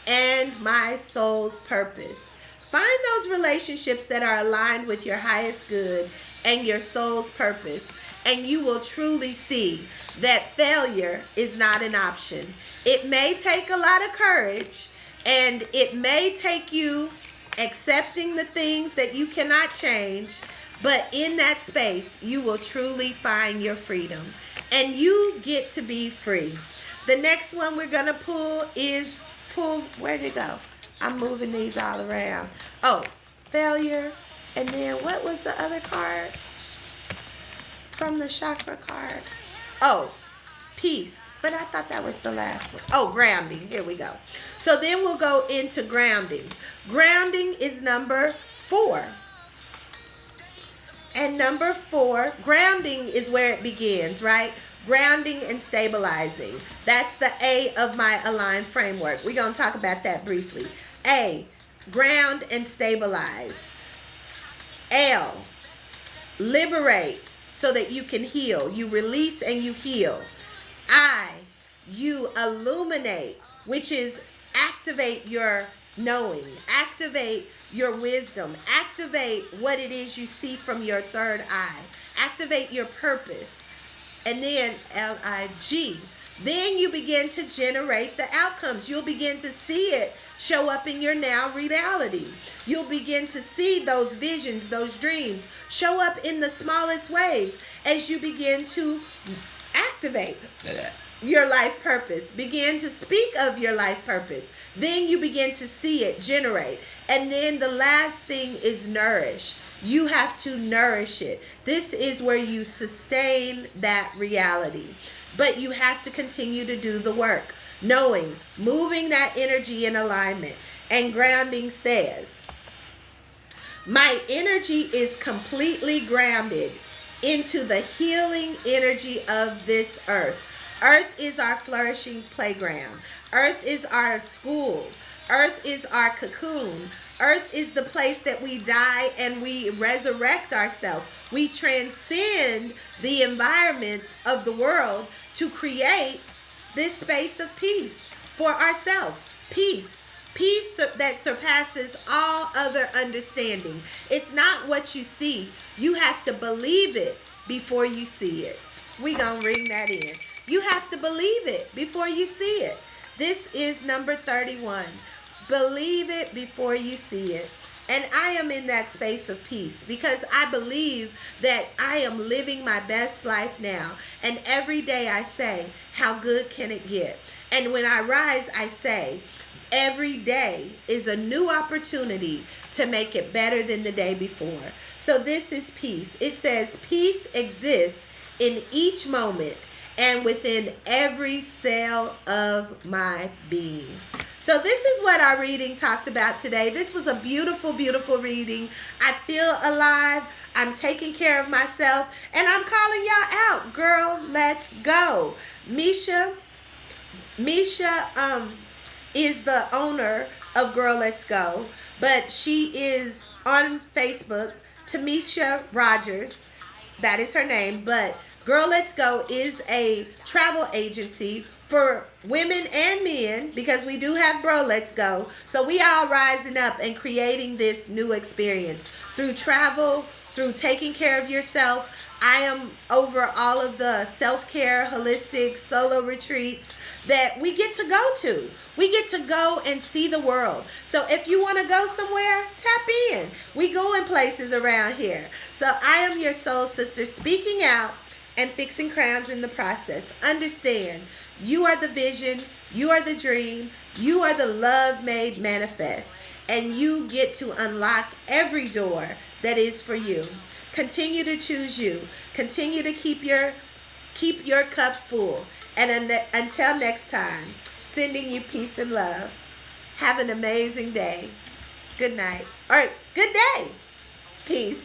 and my soul's purpose. Find those relationships that are aligned with your highest good and your soul's purpose, and you will truly see that failure is not an option. It may take a lot of courage, and it may take you accepting the things that you cannot change, but in that space, you will truly find your freedom, and you get to be free. The next one we're going to pull is, where'd it go? I'm moving these all around. Oh, failure. And then what was the other card from the chakra card? Oh, peace. But I thought that was the last one. Oh, grounding. Here we go. So then we'll go into grounding. Grounding is number 4. And number 4, grounding is where it begins, right? Grounding and stabilizing. That's the A of my aligned framework. We're going to talk about that briefly. A, ground and stabilize. L, liberate so that you can heal. You release and you heal. I, you illuminate, which is activate your knowing, activate your wisdom, activate what it is you see from your third eye, activate your purpose. And then L-I-G, then you begin to generate the outcomes. You'll begin to see it show up in your now reality. You'll begin to see those visions, those dreams show up in the smallest ways as you begin to activate your life purpose. Begin to speak of your life purpose. Then you begin to see it generate. And then the last thing is nourish. You have to nourish it. This is where you sustain that reality. But you have to continue to do the work. Knowing, moving that energy in alignment. And grounding says, my energy is completely grounded into the healing energy of this earth. Earth is our flourishing playground. Earth is our school. Earth is our cocoon. Earth is the place that we die and we resurrect ourselves. We transcend the environments of the world to create this space of peace for ourselves. Peace. Peace that surpasses all other understanding. It's not what you see. You have to believe it before you see it. We're going to ring that in. You have to believe it before you see it. This is number 31. Believe it before you see it. And I am in that space of peace because I believe that I am living my best life now. And every day I say, how good can it get? And when I rise, I say, every day is a new opportunity to make it better than the day before. So this is peace. It says peace exists in each moment and within every cell of my being. So this is what our reading talked about today. This was a beautiful, beautiful reading. I feel alive. I'm taking care of myself. And I'm calling y'all out. Girl, let's go. Misha is the owner of Girl Let's Go. But she is on Facebook, Tamisha Rogers. That is her name. But Girl Let's Go is a travel agency for women and men, because we do have Bro Let's Go. So we all rising up and creating this new experience through travel, through taking care of yourself. I am over all of the self-care, holistic, solo retreats that we get to go to. We get to go and see the world. So if you want to go somewhere, tap in. We go in places around here. So I am your soul sister speaking out and fixing crowns in the process. Understand, you are the vision, you are the dream, you are the love made manifest, and you get to unlock every door that is for you. Continue to choose you. Continue to keep your cup full. And until next time, sending you peace and love. Have an amazing day. Good night. Or good day. Peace.